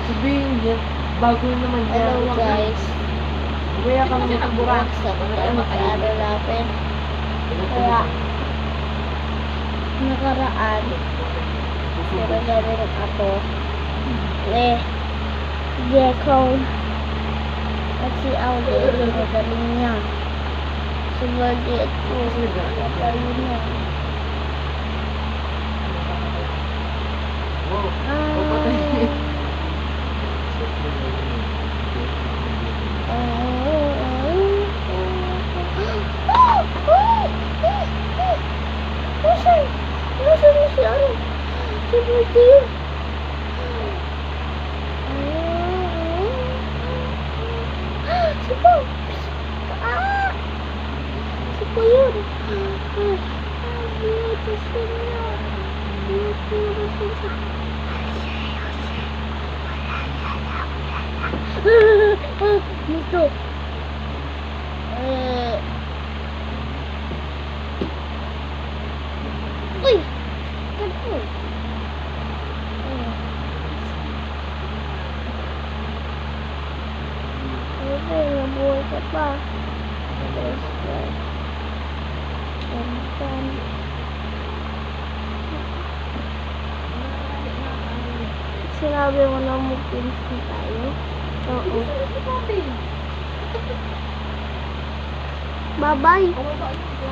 Sabihin niya, bago naman yan. Hello guys. Kaya ka naman magburak. Ano natin. Kaya nakaraan pinagaling ako Gecko at si Audrey pinagaling niya si Margaret po tayo niya Nasaan na si ano? Si Martin. Si Po. Si Po yun. Butas na niya. Dito. Uy! Ganun. Okay, nabuhay ka pa. Sinabi mo na mag-pins na tayo? Oo. Bye-bye!